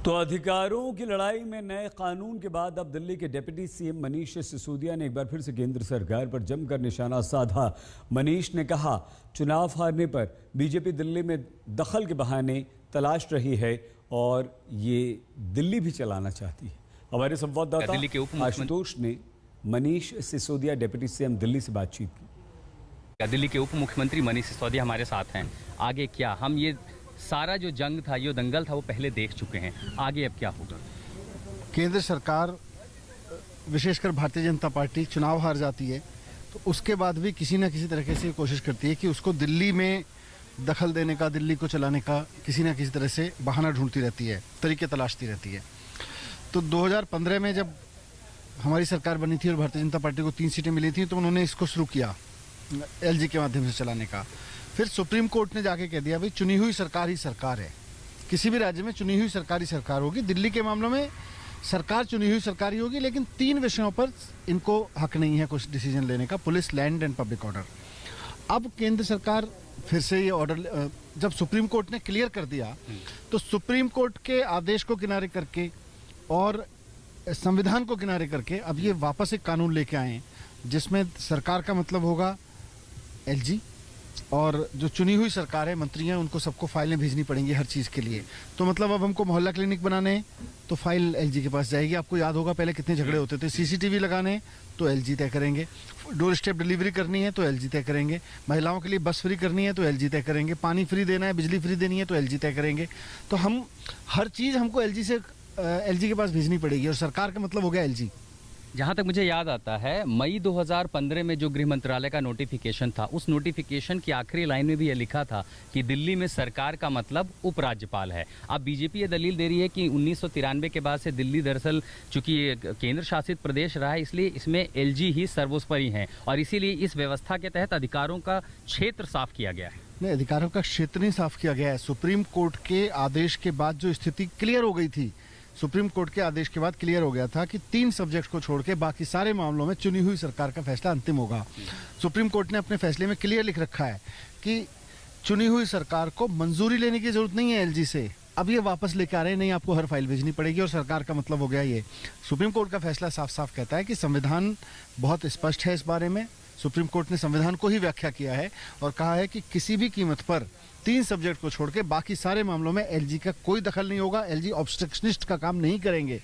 तो अधिकारों की लड़ाई में नए कानून के बाद अब दिल्ली के डिप्टी सीएम मनीष सिसोदिया ने एक बार फिर से केंद्र सरकार पर जमकर निशाना साधा। मनीष ने कहा, चुनाव हारने पर बीजेपी दिल्ली में दखल के बहाने तलाश रही है और ये दिल्ली भी चलाना चाहती है। हमारे संवाददाता आशुतोष ने मनीष सिसोदिया डिप्टी सीएम दिल्ली से बातचीत की। दिल्ली के उप मुख्यमंत्री मनीष सिसोदिया हमारे साथ हैं। आगे क्या, हम ये सारा जो जंग था, ये दंगल था, वो पहले देख चुके हैं, आगे अब क्या होगा? केंद्र सरकार विशेषकर भारतीय जनता पार्टी चुनाव हार जाती है तो उसके बाद भी किसी न किसी तरीके से कोशिश करती है कि उसको दिल्ली में दखल देने का, दिल्ली को चलाने का किसी न किसी तरह से बहाना ढूंढती रहती है, तरीके तलाशती रहती है। तो 2015 में जब हमारी सरकार बनी थी और भारतीय जनता पार्टी को 3 सीटें मिली थी तो उन्होंने इसको शुरू किया एलजी के माध्यम से चलाने का। फिर सुप्रीम कोर्ट ने जाके कह दिया, भाई चुनी हुई सरकार ही सरकार है, किसी भी राज्य में चुनी हुई सरकार ही सरकार होगी। दिल्ली के मामलों में सरकार चुनी हुई सरकार ही होगी, लेकिन 3 विषयों पर इनको हक नहीं है कुछ डिसीजन लेने का, police, land and public order. अब केंद्र सरकार फिर से ये ऑर्डर जब सुप्रीम कोर्ट ने क्लियर कर दिया तो सुप्रीम कोर्ट के आदेश को किनारे करके और संविधान को किनारे करके अब ये वापस एक कानून लेके आए जिसमें सरकार का मतलब होगा एलजी, और जो चुनी हुई सरकार है, मंत्री हैं, उनको सबको फाइलें भेजनी पड़ेंगी हर चीज़ के लिए। तो मतलब अब हमको मोहल्ला क्लिनिक बनाने हैं तो फाइल एलजी के पास जाएगी। आपको याद होगा पहले कितने झगड़े होते थे। सीसीटीवी लगाने तो एलजी तय करेंगे, डोर स्टेप डिलीवरी करनी है तो एलजी तय करेंगे, महिलाओं के लिए बस फ्री करनी है तो एलजी तय करेंगे, पानी फ्री देना है, बिजली फ्री देनी है तो एलजी तय करेंगे। तो हम हर चीज़ हमको एलजी के पास भेजनी पड़ेगी और सरकार का मतलब हो गया एलजी। जहाँ तक मुझे याद आता है, मई 2015 में जो गृह मंत्रालय का नोटिफिकेशन था, उस नोटिफिकेशन की आखिरी लाइन में भी यह लिखा था कि दिल्ली में सरकार का मतलब उपराज्यपाल है। अब बीजेपी ये दलील दे रही है कि 1993 के बाद से दिल्ली दरअसल चूंकि केंद्र शासित प्रदेश रहा है, इसलिए इसमें एलजी ही सर्वोपरि हैं और इसीलिए इस व्यवस्था के तहत अधिकारों का क्षेत्र साफ किया गया है। नहीं, अधिकारों का क्षेत्र नहीं साफ किया गया है। सुप्रीम कोर्ट के आदेश के बाद जो स्थिति क्लियर हो गई थी, सुप्रीम कोर्ट के आदेश के बाद क्लियर हो गया था कि 3 सब्जेक्ट को छोड़ के बाकी सारे मामलों में चुनी हुई सरकार का फैसला अंतिम होगा। सुप्रीम कोर्ट ने अपने फैसले में क्लियर लिख रखा है कि चुनी हुई सरकार को मंजूरी लेने की जरूरत नहीं है एलजी से। अब ये वापस लेके आ रहे हैं, नहीं आपको हर फाइल भेजनी पड़ेगी और सरकार का मतलब हो गया ये। सुप्रीम कोर्ट का फैसला साफ साफ कहता है कि संविधान बहुत स्पष्ट है इस बारे में। सुप्रीम कोर्ट ने संविधान को ही व्याख्या किया है और कहा है कि किसी भी कीमत पर 3 सब्जेक्ट को छोड़ के बाकी सारे मामलों में एलजी का कोई दखल नहीं होगा। एलजी ऑब्स्ट्रक्शनिस्ट का काम नहीं करेंगे।